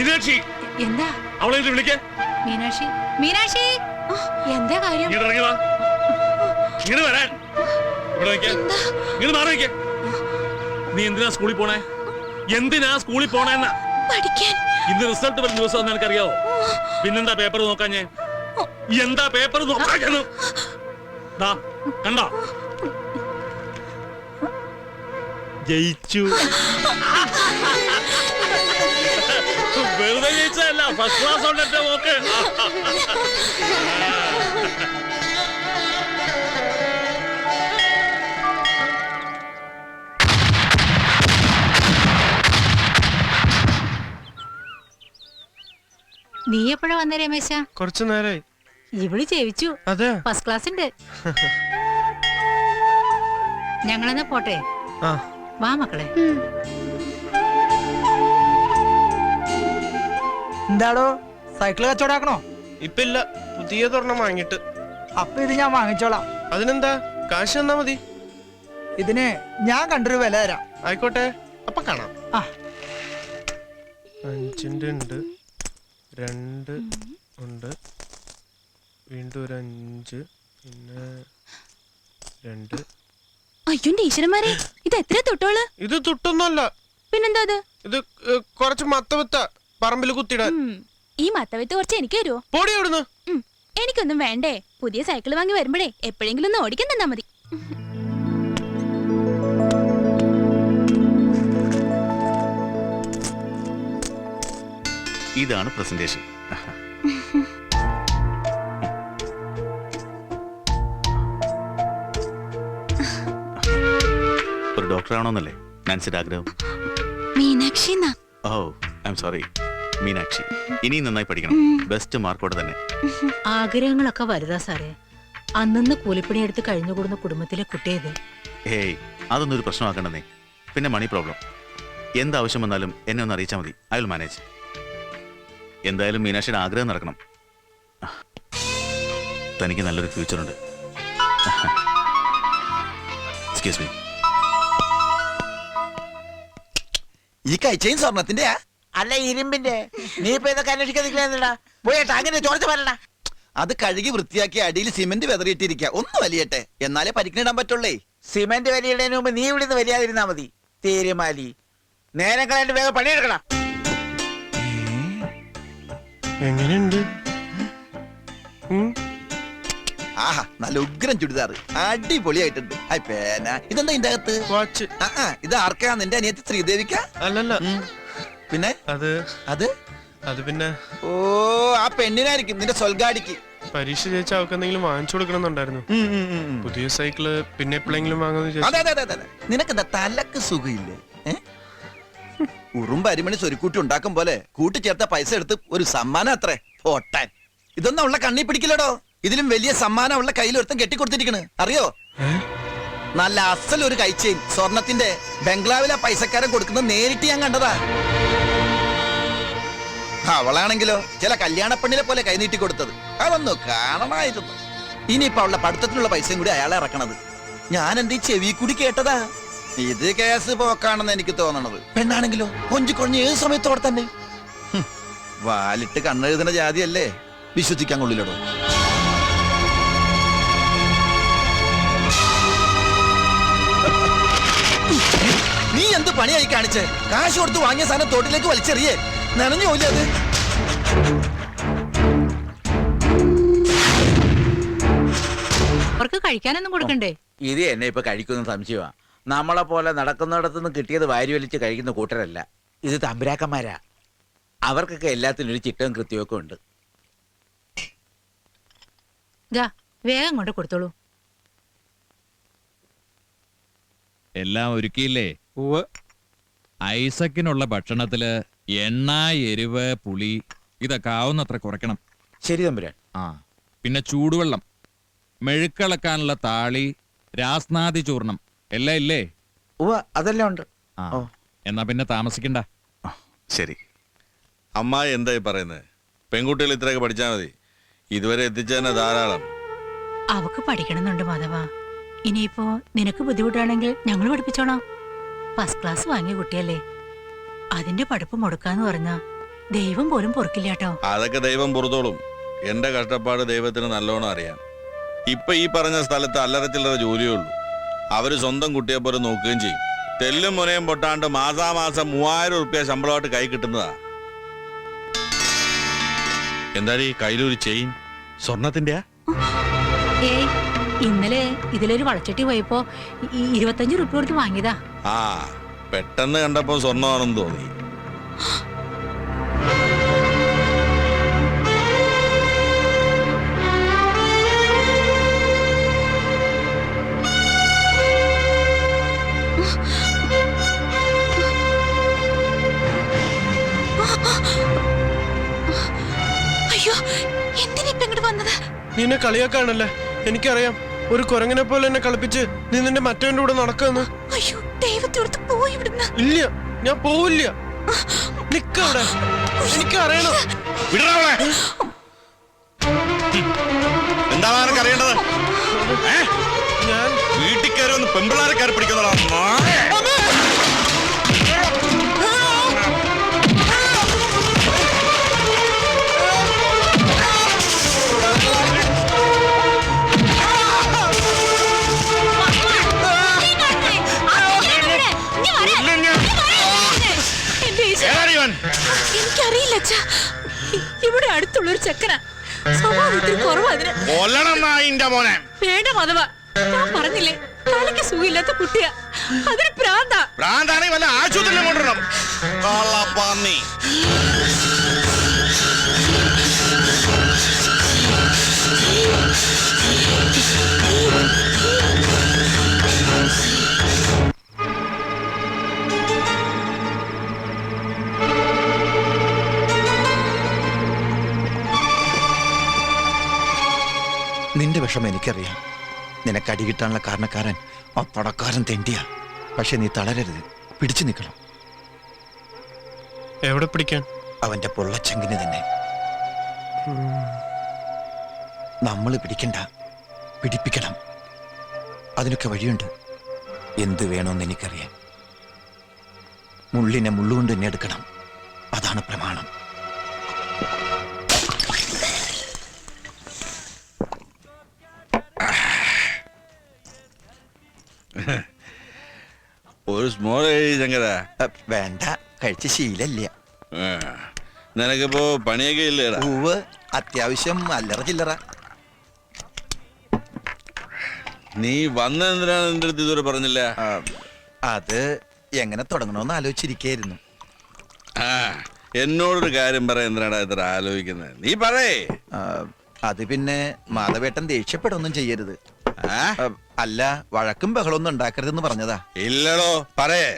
മീനാക്ഷി എന്താ അവളെ വിളിക്കേ. മീനാക്ഷി മീനാക്ഷി എന്താ കാര്യം? ഇങ്ങനെ വരാൻ ഇങ്ങനെ മാറി. നീ എന്തിനാ സ്കൂളിൽ പോണേ? എന്തിനാ സ്കൂളിൽ പോണേന്നാ? പഠിക്കാൻ. ഇന്ന് റിസൾട്ട് വരുന്ന ദിവസം നിനക്കറിയാവോ? പിന്നെന്താ പേപ്പർ നോക്കാൻ? ഞാൻ എന്താ പേപ്പർ നോക്കാൻ? കണ്ടോ? ജയിച്ചു. വെറുതെ ജയിച്ചതല്ല, ഫസ്റ്റ് ക്ലാസ് ഉണ്ട് എന്റെ മോക്ക്. നീ എപ്പോഴാ വന്നേ രമേശ? കുറച്ചു നേരായി. ഇവള് ജയിച്ചു. അതെ, ഫസ്റ്റ് ക്ലാസ് ഉണ്ട്. ഞങ്ങളെന്നാ പോട്ടെ. വാ മക്കളെ. എന്താടോ സൈക്കിള് കച്ചവടാക്കണോ? ഇപ്പില്ല, പുതിയതൊരെണ്ണം വാങ്ങിട്ട്. അപ്പൊ ഇത് ഞാൻ വാങ്ങിച്ചോളാം. അതിനെന്താ, കാശ് തന്നാ മതി. ഇതിന് ഞാൻ കണ്ടൊരു വില തരാം. ആയിക്കോട്ടെ, അപ്പൊ കാണാം. 5 ഉണ്ട്, 2 ഉണ്ട്, വീണ്ടും ഒരു 5, പിന്നെ 2. അയ്യോ ഈശ്വരന്മാരെ, ഇത് എത്ര തൊട്ടോള്? ഇത് തൊട്ടൊന്നുമല്ല. പിന്നെന്താ ഇത് കുറച്ച് മത്തവിത്ത പറമ്പിൽ കുത്തിടാൻ. ഈ മത്തവിത്ത് കുറച്ച് എനിക്ക് തരുമോ? പോടി അവിടുന്ന്. എനിക്കൊന്നും വേണ്ടേ. പുതിയ സൈക്കിൾ വാങ്ങി വരുമ്പോഴേ എപ്പോഴെങ്കിലും ഒന്ന് ഓടിക്കാൻ തന്നാ മതി. ഇതാണ് പ്രസന്റേഷൻ. ഒരു ഡോക്ടറാണോന്നല്ലേ നാൻസിയുടെ ആഗ്രഹം? മീനാക്ഷി. ഓ ഐ എം സോറി മീനാക്ഷി. ഇനിയും നന്നായി പഠിക്കണം, ബെസ്റ്റ് മാർക്കോടെ തന്നെ. ആഗ്രഹങ്ങളൊക്കെ വലുതാ സാറേ. അന്നന്ന് കൂലിപ്പണിയെടുത്ത് കഴിഞ്ഞുകൂടുന്ന കുടുംബത്തിലെ കുട്ടിയത്. ഏയ് അതൊന്നും ഒരു പ്രശ്നമാക്കണ്ടെന്നേ. പിന്നെ മണി പ്രോബ്ലം. എന്താവശ്യം വന്നാലും എന്നെ ഒന്ന് അറിയിച്ചാൽ മതി. I will manage. എന്തായാലും മീനാക്ഷിയുടെ ആഗ്രഹം നടക്കണം. തനിക്ക് നല്ലൊരു ഫ്യൂച്ചറുണ്ട്. Excuse me. ഈ കഴിച്ചയും സ്വർണത്തിന്റെ അല്ല ഇരുമ്പിന്റെ. നീ ഇപ്പൊ ഇതൊക്കെ അന്വേഷിക്കാ പോയേട്ടാ, അങ്ങനെ ചോദിച്ചു പറയണ. അത് കഴുകി വൃത്തിയാക്കി അടിയിൽ സിമന്റ് വെതറിയിട്ടിരിക്കുക. ഒന്ന് വലിയട്ടെ, എന്നാലേ പരിക്കിനിടാൻ പറ്റുള്ളേ. സിമന്റ് വലിയിടതിന് മുമ്പ് നീ ഇവിടുന്ന് വലിയാതിരുന്നാ മതി. തീരുമാലി നേരം കളയാണ്ട് വേഗം പണിയെടുക്കണം. എങ്ങനെയുണ്ട്? ആഹാ, നല്ല ഉഗ്രം ചുടിദാർ, അടിപൊളിയായിട്ടുണ്ട്. ഇതെന്താ ഇതിന്റെ അകത്ത്? വാച്ച്. ഇത് ആർക്കാ? നിന്റെ അനിയത്തി ശ്രീദേവിക്ക? അല്ലല്ല. പിന്നെ അത് പിന്നെ ഓ, ആ പെണ്ണിനായിരിക്കും, നിന്റെ സ്വൽഗാടിക്ക്. പരീക്ഷ ജയിച്ച അവർക്ക് എന്തെങ്കിലും വാങ്ങിച്ചു കൊടുക്കണമെന്നുണ്ടായിരുന്നു. പുതിയ സൈക്കിള് പിന്നെ എപ്പോഴെങ്കിലും വാങ്ങുന്നു. അതെ, നിനക്കെന്താ തലക്ക് സുഖമില്ലേ? ഉറുമ്പ് അരിമണി സ്വരുക്കൂട്ടി ഉണ്ടാക്കും പോലെ കൂട്ടിച്ചേർത്ത പൈസ എടുത്ത് ഒരു സമ്മാനം അത്രേ പോട്ടാൻ. ഇതൊന്നും ഉള്ള കണ്ണി പിടിക്കില്ലടോ. ഇതിലും വലിയ സമ്മാനം ഉള്ള കയ്യിൽ ഒരുത്തം കെട്ടിക്കൊടുത്തിരിക്കണ്, അറിയോ? നല്ല അസൽ ഒരു കൈച്ചെയിൻ, സ്വർണത്തിന്റെ. ബംഗ്ലാവിലെ പൈസക്കാരൻ കൊടുക്കുന്നത് നേരിട്ട് ഞാൻ കണ്ടതാ. അവളാണെങ്കിലോ ചില കല്യാണ പെണ്ണിനെ പോലെ കൈനീട്ടി കൊടുത്തത്. അതൊന്നും കാണണമായിരുന്നു. ഇനിയിപ്പോ അവളുടെ പഠിത്തത്തിനുള്ള പൈസയും കൂടി അയാളെ ഇറക്കണത്. ഞാൻ എന്റെ ഈ ചെവി കൂടി കേട്ടതാ. ഇത് കേസ് പോക്കാണെന്ന് എനിക്ക് തോന്നണത്. പെണ്ണാണെങ്കിലോ കൊഞ്ചു കൊഞ്ഞ് ഏത് സമയത്തോടെ തന്നെ. വാലിട്ട് കണ്ണെഴുതുന്ന ജാതിയല്ലേ, വിശ്വസിക്കാൻ കൊള്ളില്ലടോ. നീ എന്ത് പണിയായി കാണിച്ച്? കാശ് കൊടുത്ത് വാങ്ങിയ സാധനം തോട്ടിലേക്ക് വലിച്ചെറിയേ. നനഞ്ഞു പോയില്ലേ അത്? അവർക്ക് കഴിക്കാനൊന്നും കൊടുക്കണ്ടേ? ഇത് എന്നെ ഇപ്പൊ കഴിക്കുന്ന സംശയമാ. നമ്മളെ പോലെ നടക്കുന്നിടത്തുനിന്ന് കിട്ടിയത് വാരി വലിച്ച് കഴിക്കുന്ന കൂട്ടരല്ല ഇത്. തമ്പുരാക്കന്മാരാ. അവർക്കൊക്കെ എല്ലാത്തിനും ഒരു ചിട്ടവും കൃത്യമൊക്കെ ഉണ്ട്. വേഗം കൊണ്ട് കൊടുത്തോളൂ. എല്ലാം ഒരുക്കിയില്ലേ? ഐസക്കിനുള്ള ഭക്ഷണത്തില് എണ്ണ, എരിവ്, പുളി ഇതൊക്കെ ആവുന്നത്ര കുറയ്ക്കണം. ശരി തമ്പുരാൻ. പിന്നെ ചൂടുവെള്ളം, മെഴുക്കളക്കാനുള്ള താളി, രാസ്നാദി ചൂർണം എല്ലാം ഇല്ലേ? അതെല്ലാം ഉണ്ട്. എന്നാ പിന്നെ താമസിക്കണ്ട. ശരി. അമ്മായി എന്തായി പറയുന്നത്? പെൺകുട്ടികൾ ഇത്രയൊക്കെ പഠിച്ചാൽ മതി. ഇതുവരെ എത്തിച്ചതന്നെ ധാരാളം. അവക്ക് പഠിക്കണമെന്നുണ്ട് മാധവ. ഇനിയിപ്പോ നിനക്ക് ബുദ്ധിമുട്ടാണെങ്കിൽ ഞങ്ങൾ പഠിപ്പിച്ചോളാം. ഫസ്റ്റ് ക്ലാസ് വാങ്ങിയ കുട്ടിയല്ലേ, അതിന്റെ പഠിപ്പ് മുടക്കാന്ന് പറഞ്ഞാ ദൈവം പോലും പൊറുക്കില്ല കേട്ടോ. അതൊക്കെ ദൈവം പുറത്തോളും. എന്റെ കഷ്ടപ്പാട് ദൈവത്തിന് നല്ലോണം അറിയാം. ഇപ്പൊ ഈ പറഞ്ഞ സ്ഥലത്ത് അല്ലറ ചില്ലറ ജോലിയേ ഉള്ളൂ. അവര് സ്വന്തം കുട്ടിയെ പോലെ നോക്കുകയും ചെയ്യും. തെല്ലും മുനയും പൊട്ടാണ്ട് മാസാമാസം 3000 റുപ്യ ശമ്പളമായിട്ട് കൈ കിട്ടുന്നതാ. എന്തായാലും ഈ കയ്യിലൊരു ചെയിൻ സ്വർണത്തിന്റെ ഏയ് ഇന്നലെ ഇതിലൊരു വളച്ചട്ടി പോയപ്പോ 25 റുപ്യ കൊടുത്ത് വാങ്ങിയതാ. ആ പെട്ടെന്ന് കണ്ടപ്പോ സ്വർണ്ണമാണെന്ന് തോന്നി. അയ്യോ എന്തിനാ ഇപ്പൊ ഇങ്ങോട്ട് വന്നത്? നിന്നെ കളിയാക്കാണല്ലേ? എനിക്കറിയാം. ഒരു കുരങ്ങനെ പോലെ എന്നെ കളിപ്പിച്ച് നീ നിന്റെ മറ്റവന്റെ കൂടെ നടക്കാന്ന്. അയ്യോ ദൈവത്തോർത്ത് പോയി ഇവിടുന്ന്. ഇല്ല, ഞാൻ പോവില്ല. നിക്കവിടെ, എനിക്കറിയണം. എന്താണ് നിനക്ക് അറിയേണ്ടത്? ഞാൻ വീട്ടിൽ കയറി ഒന്ന് പെമ്പിളാരെ കയറി പിടിക്കുന്നതാ. എനിക്കറിയില്ല അച്ഛാ. ഇവിടെ അടുത്തുള്ളൊരു ചെക്കനാ. സ്വഭാവത്തിൽ കുറവതിന്. മോനെ വേണ്ട മാധവ, ഞാൻ പറഞ്ഞില്ലേ തലയ്ക്ക് സുഖമില്ലാത്ത കുട്ടിയാ. അതിന് പ്രാന്താ. പ്രാന്താണെങ്കിൽ വല്ല ആശുപത്രിയിലും കൊണ്ടുവരണം. കള്ളപ്പന്നി. നിന്റെ വിഷമം എനിക്കറിയാം. നിനക്ക് അടി കിട്ടാനുള്ള കാരണക്കാരൻ ആ പടക്കാരൻ തെണ്ടിയാ. പക്ഷെ നീ തളരരുത്, പിടിച്ചു നിൽക്കണം. എവിടെ പിടിക്കാൻ? അവന്റെ പൊള്ളച്ചെങ്കിന് തന്നെ. നമ്മൾ പിടിക്കണ്ട, പിടിപ്പിക്കണം. അതിനൊക്കെ വഴിയുണ്ട്. എന്ത് വേണമെന്ന് എനിക്കറിയാം. മുള്ളിനെ മുള്ളുകൊണ്ട് തന്നെ എടുക്കണം. അതാണ് പ്രമാണം. ഒരു സ്മോൾ ശങ്കര. വേണ്ട, കഴിച്ച ശീലല്ല. നിനക്കിപ്പോ പണിയൊക്കെ ഇല്ലേടാ? പൂവ് അത്യാവശ്യം അല്ലറ ചില്ലറ. നീ വന്നെന്തിനാണ് നിന്റെ അടുത്ത് ഇതുവരെ പറഞ്ഞില്ല? അത് എങ്ങനെ തുടങ്ങണമെന്ന് ആലോചിച്ചിരിക്കായിരുന്നു. എന്നോടൊരു കാര്യം പറയാൻ എന്തിനാടാ ഇത്ര ആലോചിക്കുന്നത്? നീ പറയേ. അത് പിന്നെ മാധവേട്ടൻ ദേഷ്യപ്പെടുകയൊന്നും ചെയ്യരുത്. അല്ല, വഴക്കും ബഹളമൊന്നും ഉണ്ടാക്കരുതെന്ന് പറഞ്ഞതാ. ഇല്ലടോ, പറയേ.